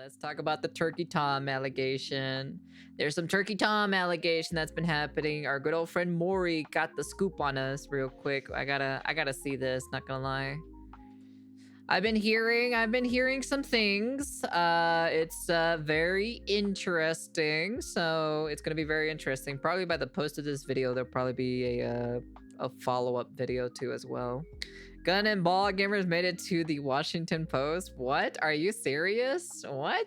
Let's talk about the Turkey Tom allegation. There's some Turkey Tom allegation that's been happening. Our good old friend Maury got the scoop on us real quick. I gotta see this, not gonna lie. I've been hearing some things. It's very interesting. So it's gonna be very interesting. Probably by the post of this video, there'll probably be a follow-up video too as well. Gun and Ball Gamers made it to the Washington Post. What? Are you serious? What?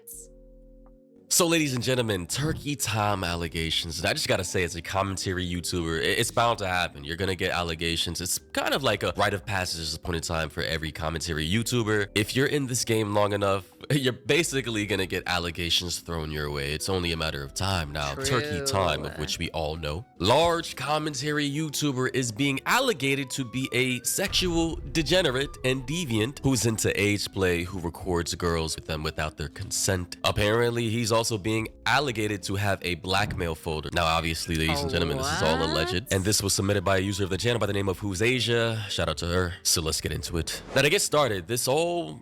So, ladies and gentlemen, Turkey Tom allegations. And I just gotta say, as a commentary YouTuber, it's bound to happen. You're gonna get allegations. It's kind of like a rite of passage at this point in time for every commentary YouTuber. If you're in this game long enough, you're basically gonna get allegations thrown your way. It's only a matter of time now. True. Turkey Tom, of which we all know, large commentary YouTuber, is being allegated to be a sexual degenerate and deviant who's into age play, who records girls with them without their consent. Apparently, he's also being allegated to have a blackmail folder. Now, obviously, ladies and gentlemen, this is all alleged, and this was submitted by a user of the channel by the name of Who's Asia. Shout out to her. So let's get into it. Now, to get started, this whole,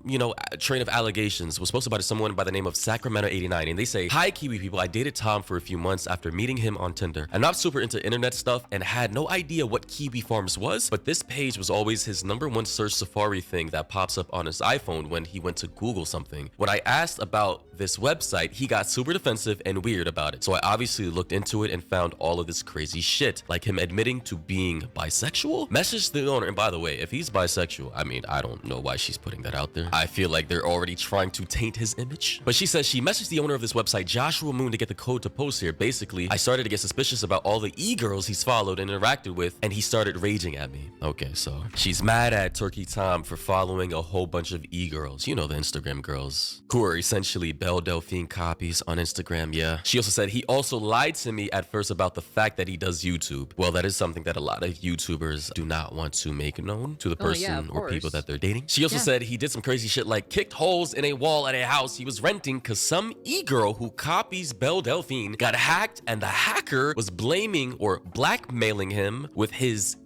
train of allegations was posted by someone by the name of Sacramento89, and they say, "Hi, Kiwi people. I dated Tom for a few months after meeting him on Tinder. I'm not super into internet stuff and had no idea what Kiwi Farms was, but this page was always his #1 search Safari thing that pops up on his iPhone when he went to Google something. When I asked about this website, he got super defensive and weird about it. So I obviously looked into it and found all of this crazy shit, like him admitting to being bisexual. Messaged the owner, and by the way, if he's bisexual, I don't know why she's putting that out there. I feel like they're already trying to taint his image. But she says she messaged the owner of this website, Joshua Moon, to get the code to post here. Basically, I started to get suspicious about all the e-girls he's followed and interacted with, and he started raging at me." Okay, so she's mad at Turkey Tom for following a whole bunch of e-girls. You know, the Instagram girls, who are essentially Belle Delphine copies on Instagram. Yeah. She also said he also lied to me at first about the fact that he does YouTube. Well, that is something that a lot of YouTubers do not want to make known to the person or people that they're dating. She also said he did some crazy shit like kicked holes in a wall at a house he was renting because some e-girl who copies Belle Delphine got hacked, and the hacker was blaming or blackmailing him with his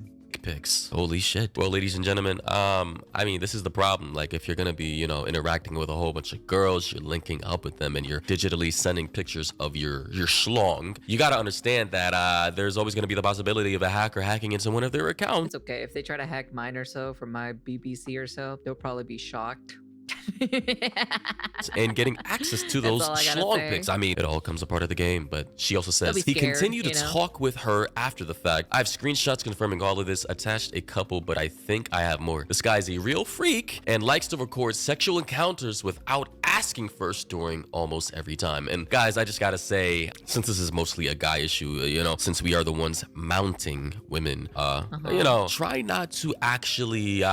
pics. Holy shit. Well, ladies and gentlemen, this is the problem. Like, if you're gonna be, interacting with a whole bunch of girls, you're linking up with them, and you're digitally sending pictures of your schlong, you gotta understand that there's always gonna be the possibility of a hacker hacking into one of their accounts. It's okay. If they try to hack mine or so from my BBC or so, they'll probably be shocked. And getting access to those schlong pics. It all comes a part of the game. But she also says he continued to talk with her after the fact. I have screenshots confirming all of this, attached a couple, but I think I have more. This guy's a real freak and likes to record sexual encounters without asking first during almost every time. And guys, I just gotta say, since this is mostly a guy issue, since we are the ones mounting women, try not to actually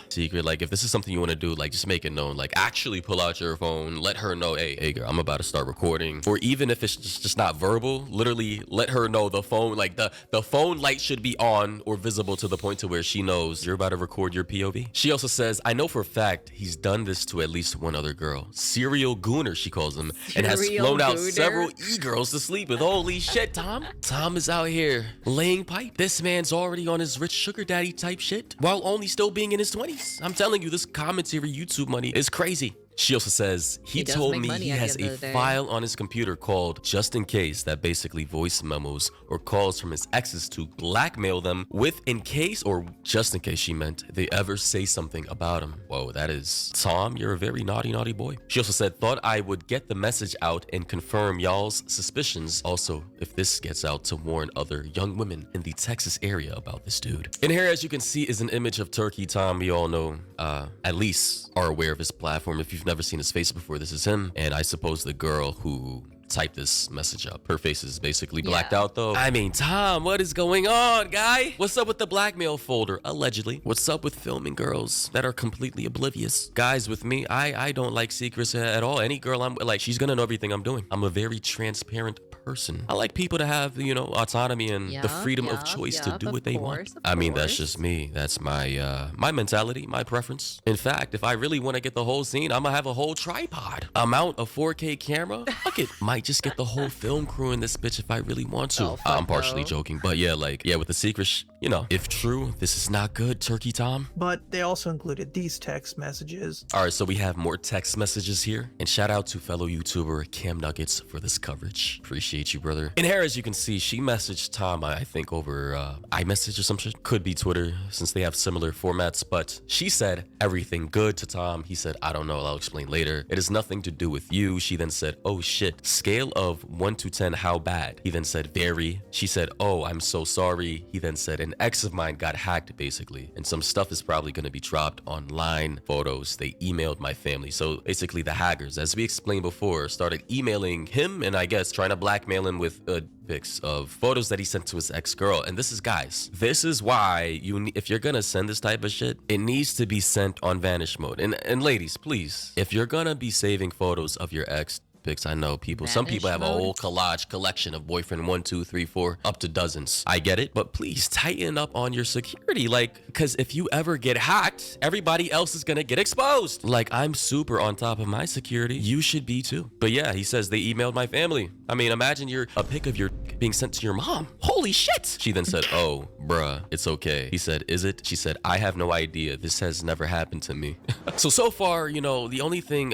secret. Like, if this is something you want to do, like, just make it known. Like, actually pull out your phone, let her know, hey girl, I'm about to start recording. Or even if it's just not verbal, literally let her know the phone, like the phone light should be on or visible to the point to where she knows you're about to record your POV. She also says, I know for a fact he's done this to at least one other girl. Serial gooner, she calls him, and has flown out several e-girls to sleep with. Holy shit, Tom is out here laying pipe. This man's already on his rich sugar daddy type shit while only still being in his 20s. I'm telling you, this commentary YouTube money is crazy. She also says he told me he has a file on his computer called Just In Case that basically voice memos or calls from his exes to blackmail them with, in case, or just in case she meant, they ever say something about him. Whoa, that is... Tom, you're a very naughty boy. She also said, thought I would get the message out and confirm y'all's suspicions. Also, if this gets out, to warn other young women in the Texas area about this dude. And here, as you can see, is an image of Turkey Tom. We all know, at least are aware of his platform. If you've never seen his face before, this is him. And I suppose the girl who typed this message up, her face is basically blacked out though. Tom, what is going on, guy? What's up with the blackmail folder, allegedly? What's up with filming girls that are completely oblivious? Guys, with me, I don't like secrets at all. Any girl I'm like, she's gonna know everything I'm doing. I'm a very transparent person. I like people to have, autonomy and the freedom of choice to do what they want. That's just me. That's my my mentality, my preference. In fact, if I really want to get the whole scene, I'm gonna have a whole tripod, mount a 4K camera. Fuck it, might just get the whole film crew in this bitch if I really want to. I'm partially joking, but with the secret you know, if true, this is not good, Turkey Tom. But they also included these text messages. All right, so we have more text messages here. And shout out to fellow YouTuber Cam Nuggets for this coverage. Appreciate you, brother. In here, as you can see, she messaged Tom, I think, over iMessage or some shit. Could be Twitter, since they have similar formats. But she said, everything good to Tom. He said, I don't know, I'll explain later. It has nothing to do with you. She then said, oh shit, scale of 1 to 10, how bad? He then said, very. She said, oh, I'm so sorry. He then said, an ex of mine got hacked, basically, and some stuff is probably going to be dropped online. Photos, they emailed my family. So basically the hackers, as we explained before, started emailing him and I guess trying to blackmail him with pics of photos that he sent to his ex-girl. And this is, guys, this is why if you're gonna send this type of shit, it needs to be sent on vanish mode. And ladies, please, if you're gonna be saving photos of your ex, I know some people have a whole collage collection of boyfriend 1, 2, 3, 4, up to dozens. I get it, but please tighten up on your security. Like, because if you ever get hacked, everybody else is gonna get exposed. Like, I'm super on top of my security. You should be too. But yeah, he says they emailed my family. I mean, imagine a pic of your being sent to your mom. Holy shit. She then said, oh, bruh, it's okay. He said, is it? She said, I have no idea. This has never happened to me. So far, you know, the only thing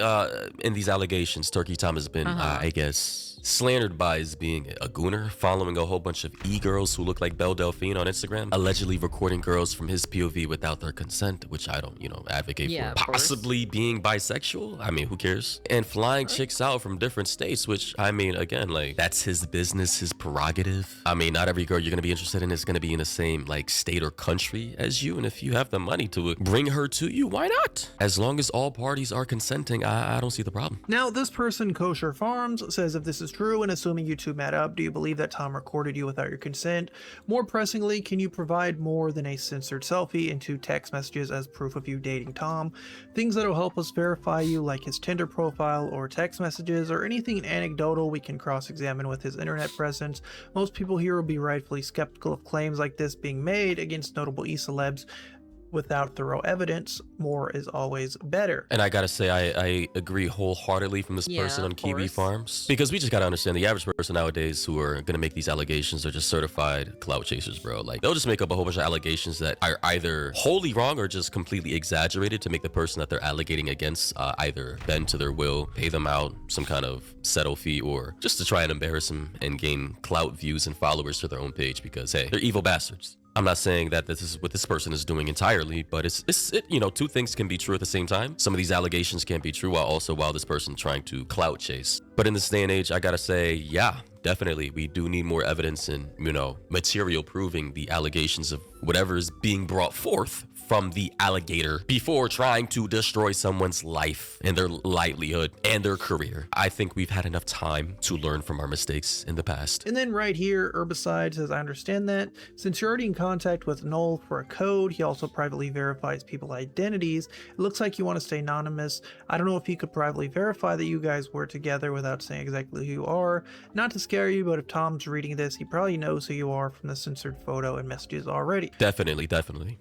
in these allegations, Turkey Tom has been, I guess, slandered by as being a gooner, following a whole bunch of e-girls who look like Belle Delphine on Instagram, allegedly recording girls from his POV without their consent, which I don't, you know, advocate for. Possibly being bisexual. I mean, who cares? And flying chicks out from different states, which, I mean, again, like, that's his business, his prerogative. I mean, not every girl you're gonna be interested in is gonna be in the same, like, state or country as you, and if you have the money to bring her to you, why not? As long as all parties are consenting, I don't see the problem. Now, this person, Kosher Farms, says if this is true, and assuming you two met up, do you believe that Tom recorded you without your consent? More pressingly, can you provide more than a censored selfie and 2 text messages as proof of you dating Tom? Things that will help us verify you, like his Tinder profile or text messages, or anything anecdotal we can cross-examine with his internet presence. Most people here will be rightfully skeptical of claims like this being made against notable e-celebs. Without thorough evidence, more is always better. And I gotta say, I agree wholeheartedly from this person on Kiwi Farms. Because we just gotta understand, the average person nowadays who are gonna make these allegations are just certified clout chasers, bro. Like, they'll just make up a whole bunch of allegations that are either wholly wrong or just completely exaggerated to make the person that they're allegating against either bend to their will, pay them out some kind of settle fee, or just to try and embarrass them and gain clout, views, and followers for their own page because, hey, they're evil bastards. I'm not saying that this is what this person is doing entirely, but it's you know, 2 things can be true at the same time. Some of these allegations can be true while this person trying to clout chase. But in this day and age, I gotta say, yeah, definitely, we do need more evidence and, you know, material proving the allegations of whatever is being brought forth from the alligator before trying to destroy someone's life and their livelihood and their career. I think we've had enough time to learn from our mistakes in the past. And then right here, Herbicide says, I understand that. Since you're already in contact with Noel for a code, he also privately verifies people's identities. It looks like you want to stay anonymous. I don't know if he could privately verify that you guys were together without saying exactly who you are. Not to scare you, but if Tom's reading this, he probably knows who you are from the censored photo and messages already. Definitely.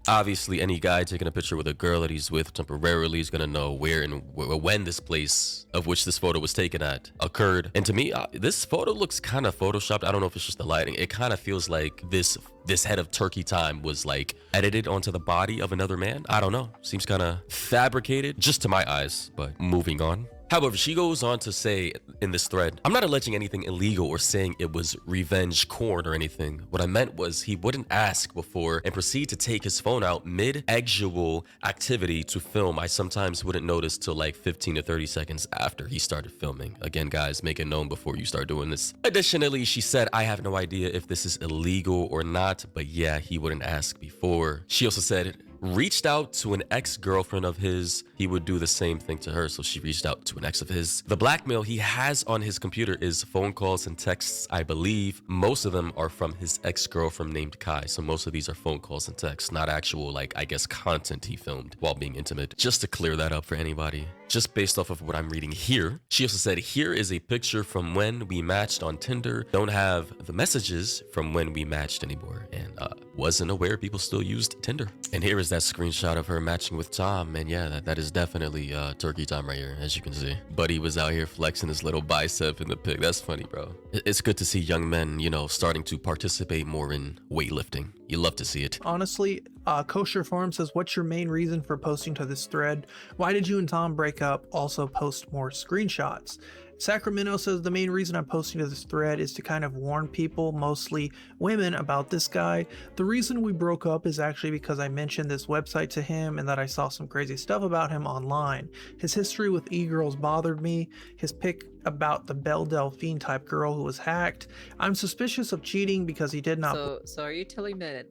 Obviously, any guy taking a picture with a girl that he's with temporarily is gonna know where and when this place of which this photo was taken at occurred. And to me, this photo looks kind of photoshopped. I don't know if it's just the lighting. It kind of feels like this head of Turkey Time was like edited onto the body of another man. I don't know. Seems kind of fabricated, just to my eyes, but moving on. However, she goes on to say in this thread, I'm not alleging anything illegal or saying it was revenge corn or anything. What I meant was he wouldn't ask before and proceed to take his phone out mid-actual activity to film. I sometimes wouldn't notice till like 15 to 30 seconds after he started filming. Again, guys, make it known before you start doing this. Additionally, she said, I have no idea if this is illegal or not, but yeah, he wouldn't ask before. She also said, reached out to an ex-girlfriend of his, he would do the same thing to her. So she reached out to an ex of his. The blackmail he has on his computer is phone calls and texts, I believe. Most of them are from his ex-girlfriend named Kai. So most of these are phone calls and texts, not actual, like, I guess, content he filmed while being intimate. Just to clear that up for anybody. just based off of what I'm reading here. She also said, here is a picture from when we matched on Tinder. Don't have the messages from when we matched anymore. And wasn't aware people still used Tinder. And here is that screenshot of her matching with Tom. And yeah, that is definitely turkey time right here, as you can see. Buddy was out here flexing his little bicep in the pic. That's funny, bro. It's good to see young men, you know, starting to participate more in weightlifting. You love to see it. Honestly, Kosher Farm says, what's your main reason for posting to this thread? Why did you and Tom break up? Also post more screenshots. Sacramento says, the main reason I'm posting to this thread is to kind of warn people, mostly women, about this guy. The reason we broke up is actually because I mentioned this website to him and that I saw some crazy stuff about him online. His history with e-girls bothered me. His pic about the Belle Delphine type girl who was hacked. I'm suspicious of cheating because he did not. So are you telling me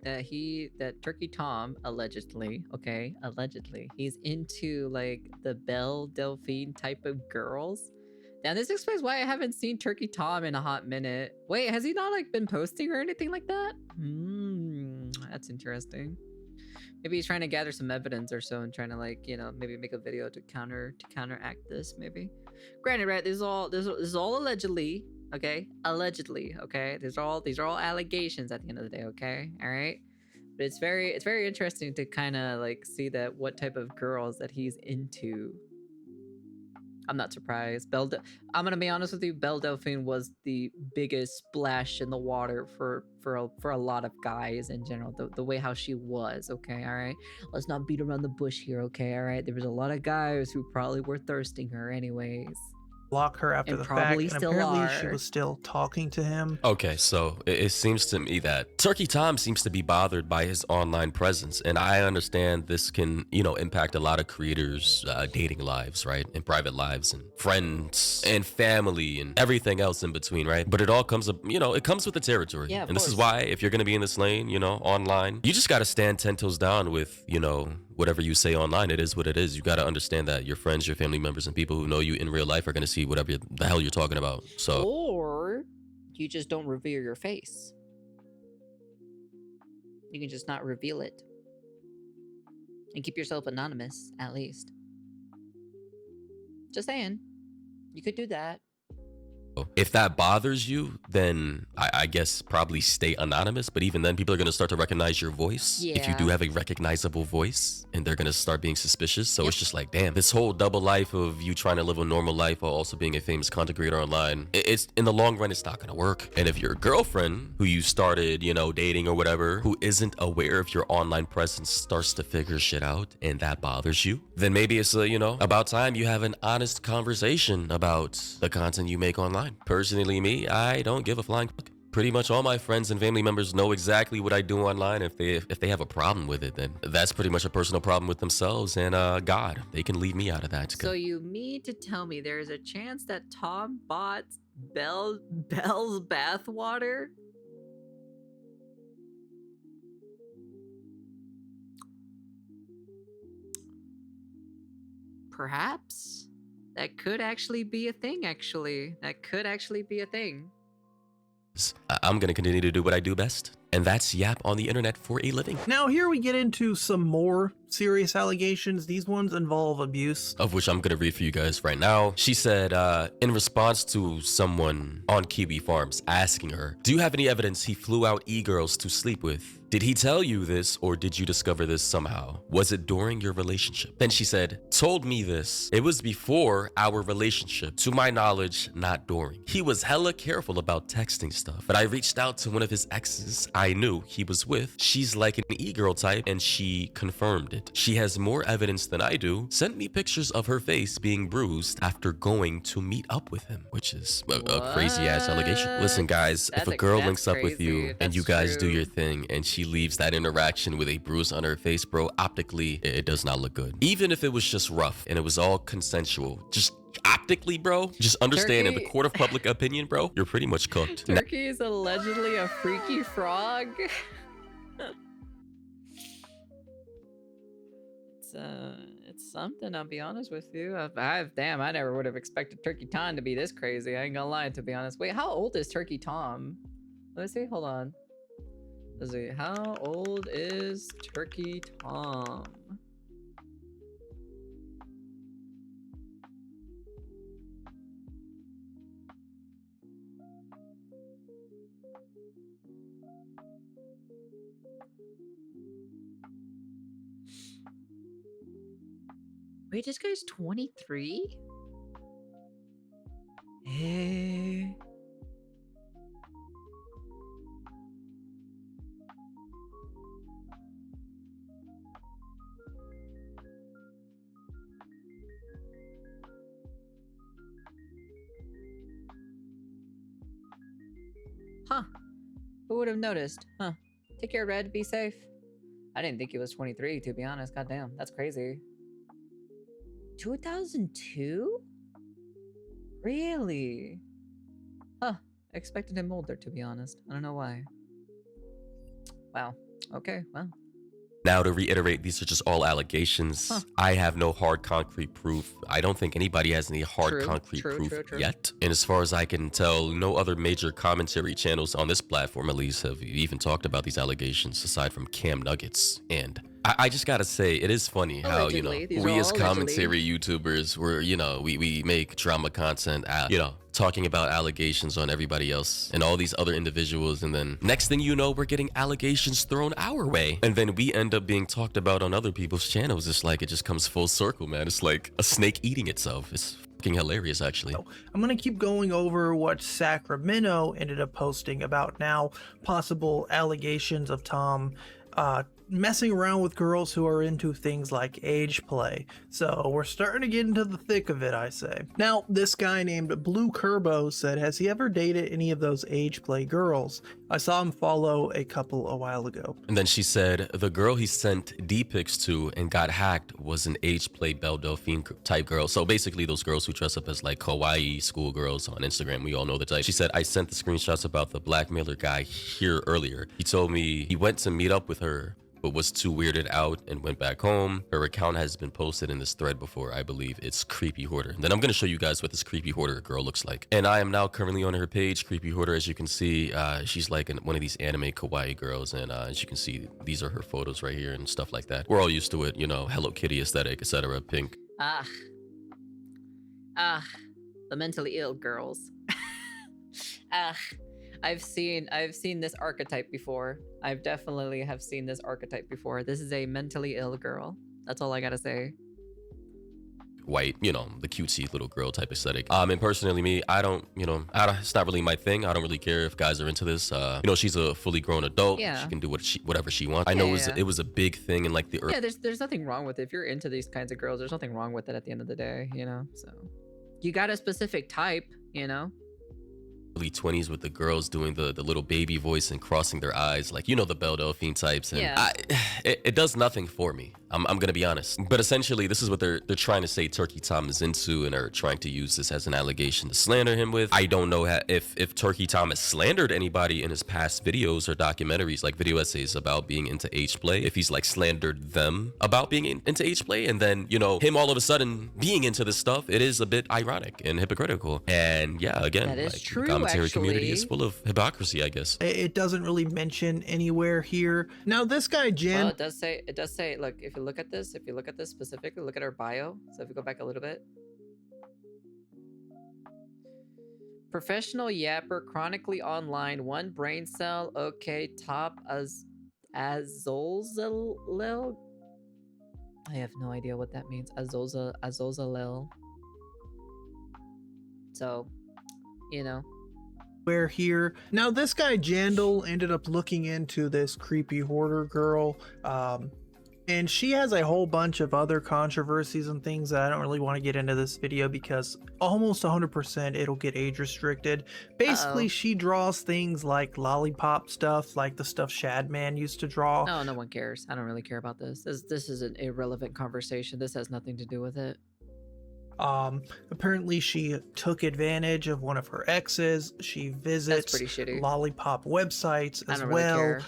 that Turkey Tom allegedly, he's into like the Belle Delphine type of girls? Now this explains why I haven't seen Turkey Tom in a hot minute. Wait, has he not like been posting or anything like that? That's interesting. Maybe he's trying to gather some evidence or so and trying to, like, you know, maybe make a video to counteract this, maybe. Granted, right, this is all allegedly, okay? Allegedly, okay? These are all allegations at the end of the day, okay? All right? But it's very interesting to kind of like see that what type of girls that he's into. I'm not surprised. I'm gonna be honest with you. Belle Delphine was the biggest splash in the water for a lot of guys in general. The way how she was. Okay, all right. Let's not beat around the bush here. Okay, all right. There was a lot of guys who probably were thirsting her, anyways. Block her after the fact, and apparently she was still talking to him. Okay, so it seems to me that Turkey Tom seems to be bothered by his online presence, and I understand this can, you know, impact a lot of creators' dating lives, right, and private lives, and friends, and family, and everything else in between, right? But it all comes up, you know, it comes with the territory. Yeah, and this is why, if you're gonna be in this lane, you know, online, you just gotta stand 10 toes down with, you know, whatever you say online. It is what it is. You got to understand that your friends, your family members, and people who know you in real life are going to see whatever the hell you're talking about. So, or you just don't reveal your face. You can just not reveal it and keep yourself anonymous, at least. Just saying, you could do that. if that bothers you, then I guess probably stay anonymous. But even then, people are going to start to recognize your voice. If you do have a recognizable voice, and they're going to start being suspicious. So it's just like, damn, this whole double life of you trying to live a normal life while also being a famous content creator online, it's in the long run, it's not going to work. And if your girlfriend who you started, you know, dating or whatever, who isn't aware of your online presence starts to figure shit out and that bothers you, then maybe it's, you know, about time you have an honest conversation about the content you make online. Personally, me, I don't give a flying fuck. Pretty much all my friends and family members know exactly what I do online. If they have a problem with it, then that's pretty much a personal problem with themselves and God. They can leave me out of that. So you mean to tell me there's a chance that Tom bought Belle's bathwater? Perhaps that could actually be a thing. I'm gonna continue to do what I do best, and that's yap on the internet for a living. Now here we get into some more serious allegations. These ones involve abuse, of which I'm gonna read for you guys right now. She said, in response to someone on Kiwi Farms asking her, do you have any evidence he flew out e-girls to sleep with? Did he tell you this, or did you discover this somehow? Was it during your relationship? Then she said, told me this. It was before our relationship. To my knowledge, not during. He was hella careful about texting stuff, but I reached out to one of his exes I knew he was with. She's like an e-girl type, and she confirmed it. She has more evidence than I do. Sent me pictures of her face being bruised after going to meet up with him, which is a crazy ass allegation. Listen, guys, if a girl links up with you and you guys do your thing and she leaves that interaction with a bruise on her face, bro, optically, it does not look good. Even if it was just rough and it was all consensual, just optically, bro, just understand in the court of public opinion, bro, you're pretty much cooked. Turkey is allegedly a freaky frog. It's something, I'll be honest with you. Damn, I never would have expected Turkey Tom to be this crazy. I ain't gonna lie, to be honest. Wait, how old is Turkey Tom? Let me see, hold on. Let's see, how old is Turkey Tom? Wait, this guy's 23? Hey. Huh. Who would have noticed? Huh. Take care, Red. Be safe. I didn't think he was 23, to be honest. Goddamn, that's crazy. 2002? Really? Huh. I expected him older, to be honest. I don't know why. Wow. Okay, well. Now, to reiterate, these are just all allegations. Huh. I have no hard concrete proof. I don't think anybody has any hard concrete proof yet. And as far as I can tell, no other major commentary channels on this platform, at least, have even talked about these allegations aside from Cam Nuggets. And I just gotta say, it is funny how, you know, we as commentary YouTubers, we make drama content, talking about allegations on everybody else and all these other individuals, and then next thing you know, we're getting allegations thrown our way, and then we end up being talked about on other people's channels. It's like it just comes full circle, man. It's like a snake eating itself. It's fucking hilarious, actually. I'm gonna keep going over what Sacramento ended up posting about now possible allegations of Tom messing around with girls who are into things like age play. So we're starting to get into the thick of it, I say. Now, this guy named Blue Kerbo said, has he ever dated any of those age play girls? I saw him follow a couple a while ago. And then she said, the girl he sent D-pics to and got hacked was an age play Belle Delphine type girl. So basically those girls who dress up as like kawaii schoolgirls on Instagram. We all know the type. She said, I sent the screenshots about the blackmailer guy here earlier. He told me he went to meet up with her, but was too weirded out and went back home. Her account has been posted in this thread before. I believe it's Creepy Hoarder. And then I'm gonna show you guys what this Creepy Hoarder girl looks like. And I am now currently on her page, Creepy Hoarder. As you can see, she's like one of these anime kawaii girls. And as you can see, these are her photos right here and stuff like that. We're all used to it, you know, Hello Kitty aesthetic, etc. Pink. The mentally ill girls. I've seen this archetype before. I've definitely have seen this archetype before. This is a mentally ill girl. That's all I gotta say. White, you know, the cutesy little girl type aesthetic. And personally, me, I don't, it's not really my thing. I don't really care if guys are into this. She's a fully grown adult. Yeah. She can do whatever she wants. I know it was a big thing in like the early. Yeah, there's nothing wrong with it. If you're into these kinds of girls, there's nothing wrong with it at the end of the day, you know? So you got a specific type, you know? Early 20s with the girls doing the little baby voice and crossing their eyes, like, you know, the Belle Delphine types, and it does nothing for me. I'm gonna be honest, but essentially this is what they're trying to say Turkey Tom is into, and are trying to use this as an allegation to slander him with. I don't know if Turkey Tom has slandered anybody in his past videos or documentaries, like video essays about being into age play, if he's like slandered them about being into age play, and then, you know, him all of a sudden being into this stuff. It is a bit ironic and hypocritical. And yeah, again, that is true. The commentary community is full of hypocrisy, I guess. It doesn't really mention anywhere here. Now this guy Jan, well, it does say, look, if you look at this specifically, look at her bio. So if we go back a little bit, professional yapper, chronically online, one brain cell, okay, top as Azolzalil. I have no idea what that means. Azolzalil. So, you know. We're here. Now this guy Jandal ended up looking into this Creepy Hoarder girl, and she has a whole bunch of other controversies and things that I don't really want to get into this video because almost 100% it'll get age restricted. Basically, she draws things like lollipop stuff, like the stuff Shadman used to draw. Oh, no one cares. I don't really care about this. This is an irrelevant conversation. This has nothing to do with it. Apparently she took advantage of one of her exes. She visits lollipop websites as well.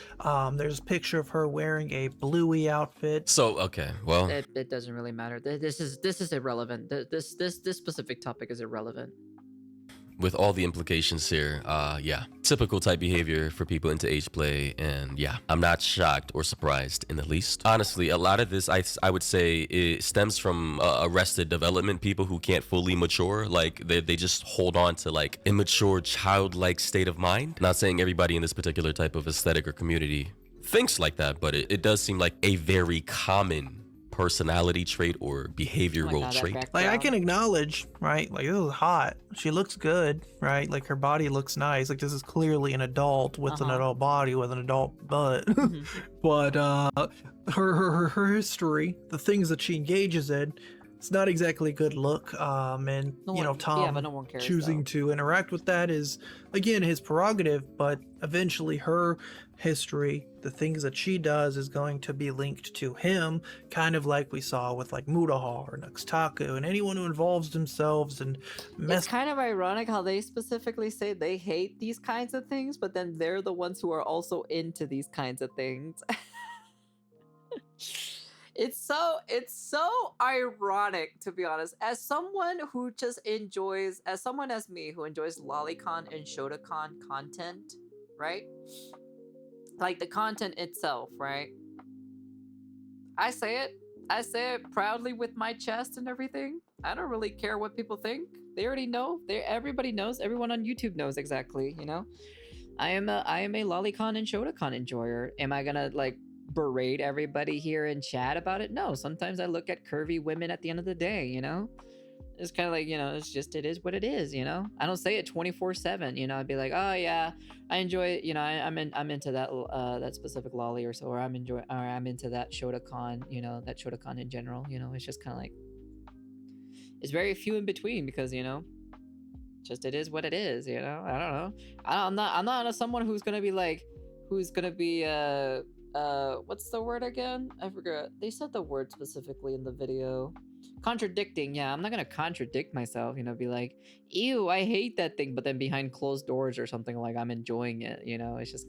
There's a picture of her wearing a bluey outfit. So okay, well, it doesn't really matter. This is irrelevant. This specific topic is irrelevant. With all the implications here, yeah, typical type behavior for people into age play, and yeah, I'm not shocked or surprised in the least. Honestly, a lot of this, I would say, it stems from arrested development people who can't fully mature. Like they just hold on to like immature, childlike state of mind. Not saying everybody in this particular type of aesthetic or community thinks like that, but it does seem like a very common personality trait or behavioral God, trait. Like, I can acknowledge, right? Like, this is hot. She looks good, right? Like, her body looks nice. Like, this is clearly an adult with an adult body with an adult butt. But her history, the things that she engages in, it's not exactly a good look. And Tom choosing to interact with that is, again, his prerogative. But eventually, her history, the things that she does, is going to be linked to him, kind of like we saw with like Mudahar or Nuxtaku and anyone who involves themselves and It's kind of ironic how they specifically say they hate these kinds of things, but then they're the ones who are also into these kinds of things. It's so ironic, to be honest. As someone who just enjoys, as someone as me who enjoys lolicon and shotacon content, right? Like the content itself, right? I say it proudly with my chest and everything. I don't really care what people think. They already know. Everybody knows. Everyone on YouTube knows exactly, you know? I am a lolicon and shotacon enjoyer. Am I gonna like berate everybody here in chat about it? No, sometimes I look at curvy women at the end of the day, you know? It's kind of like, you know, it is what it is, you know? I don't say it 24/7, you know? I'd be like, oh yeah, I enjoy it, you know, I'm into that that specific lolly or so, or I'm into that shotacon, you know, that shotacon in general, you know? It's just kind of like, it's very few in between because, you know, just it is what it is, you know? I don't know. I'm not someone who's gonna be what's the word again? I forgot. They said the word specifically in the video. Contradicting. Yeah, I'm not gonna contradict myself, you know, be like, ew, I hate that thing, but then behind closed doors or something, like I'm enjoying it, you know? It's just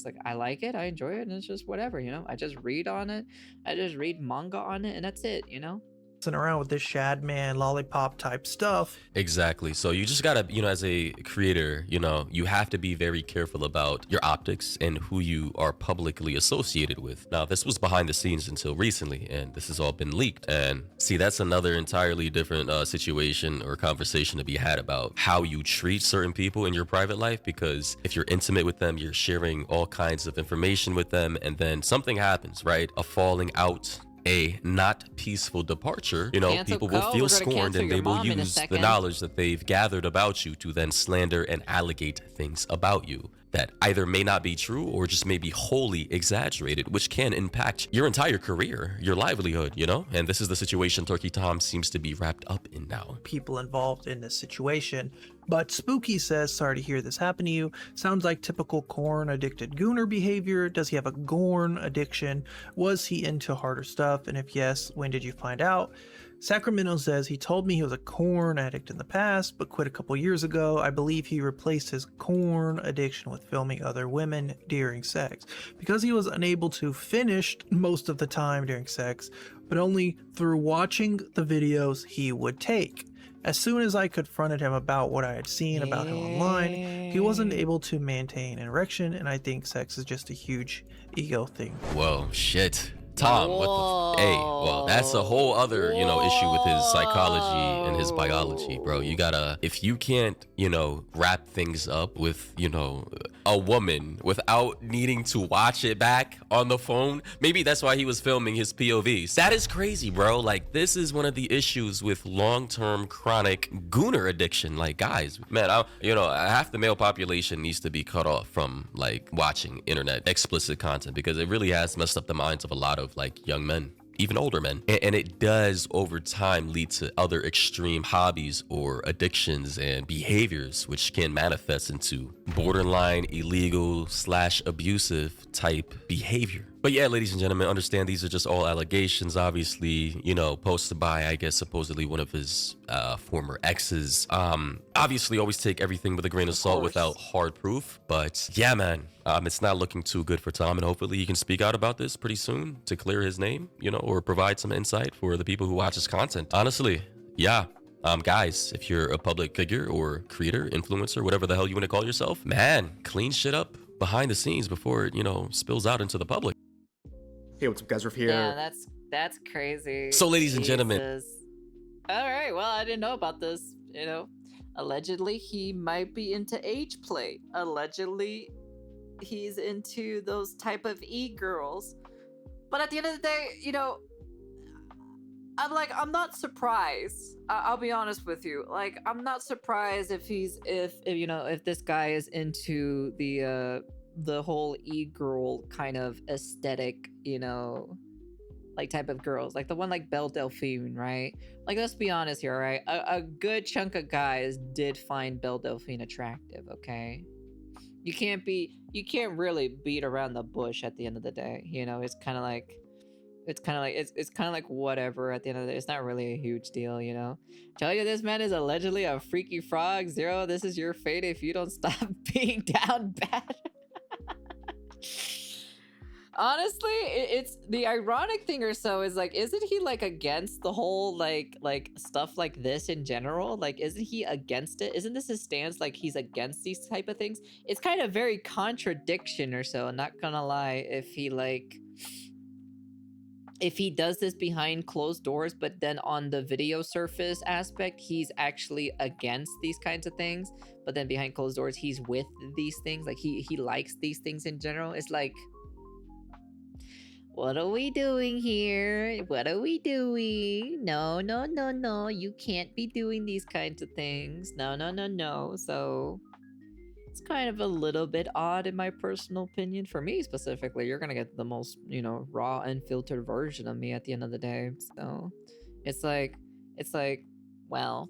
like I like it, I enjoy it, and it's just whatever, you know? I just read on it. I just read manga on it, and that's it, you know? Around with this Shadman lollipop type stuff. Exactly. So you just gotta, you know, as a creator, you know, you have to be very careful about your optics and who you are publicly associated with. Now, this was behind the scenes until recently, and this has all been leaked. And see, that's another entirely different situation or conversation to be had about how you treat certain people in your private life, because if you're intimate with them, you're sharing all kinds of information with them, and then something happens, right? A falling out, a not peaceful departure, you know, people will feel scorned and they will use the knowledge that they've gathered about you to then slander and allegate things about you that either may not be true or just may be wholly exaggerated, which can impact your entire career, your livelihood, you know? And this is the situation Turkey Tom seems to be wrapped up in now. People involved in this situation. But Spooky says, sorry to hear this happen to you. Sounds like typical corn addicted gooner behavior. Does he have a gorn addiction? Was he into harder stuff? And if yes, when did you find out? Sacramento says he told me he was a corn addict in the past, but quit a couple years ago. I believe he replaced his corn addiction with filming other women during sex because he was unable to finish most of the time during sex, but only through watching the videos he would take. As soon as I confronted him about what I had seen about him online, he wasn't able to maintain an erection, and I think sex is just a huge ego thing. Whoa, shit. Tom, well, that's a whole other, you know, issue with his psychology and his biology, bro. You gotta, if you can't, you know, wrap things up with, you know, a woman without needing to watch it back on the phone, maybe that's why he was filming his POVs. That is crazy, bro. Like, this is one of the issues with long-term chronic gooner addiction. Like, guys, man, half the male population needs to be cut off from, like, watching internet explicit content because it really has messed up the minds of a lot of like young men, even older men, and it does over time lead to other extreme hobbies or addictions and behaviors which can manifest into borderline illegal / abusive type behavior. But yeah, ladies and gentlemen, understand these are just all allegations, obviously, you know, posted by, I guess, supposedly one of his former exes. Obviously, always take everything with a grain of salt without hard proof. But yeah, man, it's not looking too good for Tom. And hopefully he can speak out about this pretty soon to clear his name, you know, or provide some insight for the people who watch his content. Honestly, yeah. Guys, if you're a public figure or creator, influencer, whatever the hell you want to call yourself, man, clean shit up behind the scenes before it, you know, spills out into the public. Hey, what's up, guys? Riff here. Yeah, that's crazy. So, ladies and gentlemen. All right, well, I didn't know about this, you know. Allegedly, he might be into age play. Allegedly, he's into those type of e-girls. But at the end of the day, you know, I'm not surprised. I'll be honest with you. Like, I'm not surprised if if this guy is into the whole e-girl kind of aesthetic, like type of girls, like the one like Belle Delphine, right? Like, let's be honest here, right? A good chunk of guys did find Belle Delphine attractive, okay? You can't really beat around the bush at the end of the day, it's kind of like whatever at the end of the day. It's not really a huge deal, Tell you this man is allegedly a freaky frog. Zero, this is your fate if you don't stop being down bad. Honestly, it's the ironic thing or so is like, isn't he like against the whole like stuff like this in general? Like, isn't he against it? Isn't this his stance? Like, he's against these type of things? It's kind of very contradiction or so. Not gonna lie, if he does this behind closed doors, but then on the video surface aspect, he's actually against these kinds of things. But then behind closed doors, he's with these things. Like, he likes these things in general. It's like, what are we doing here? What are we doing? No, no, no, no. You can't be doing these kinds of things. No, no, no, no. So it's kind of a little bit odd in my personal opinion. For me specifically, you're gonna get the most, raw, unfiltered version of me at the end of the day. So it's like, well,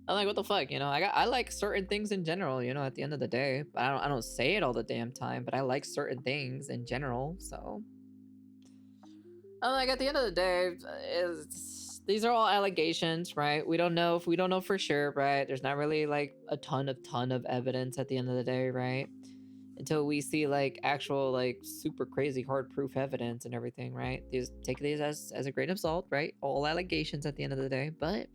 I'm like, what the fuck, I like certain things in general, at the end of the day. But I don't say it all the damn time, but I like certain things in general, so. I'm like, at the end of the day, these are all allegations, right? We don't know for sure, right? There's not really like a ton of evidence at the end of the day, right? Until we see like actual like super crazy hard proof evidence and everything, right? Take these as a grain of salt, right? All allegations at the end of the day, but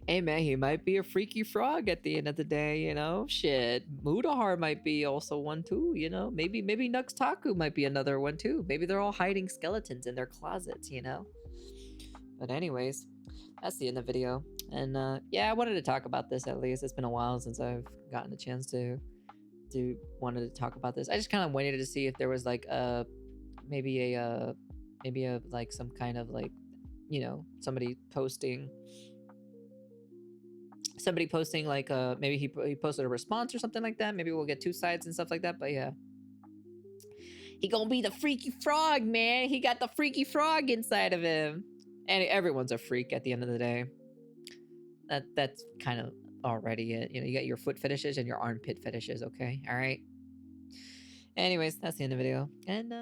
hey man, he might be a freaky frog at the end of the day, Shit. Mudahar might be also one too, Maybe Nux Taku might be another one too. Maybe they're all hiding skeletons in their closets, But anyways, that's the end of the video. And yeah, I wanted to talk about this at least. It's been a while since I've gotten a chance to wanted to talk about this. I just kind of waited to see if there was like maybe a like some kind of like, somebody posting like maybe he posted a response or something like that. Maybe we'll get two sides and stuff like that. But yeah, he gonna be the freaky frog, man. He got the freaky frog inside of him, and everyone's a freak at the end of the day. That's kind of already it. You got your foot fetishes and your armpit fetishes. Okay, all right. Anyways, that's the end of the video, and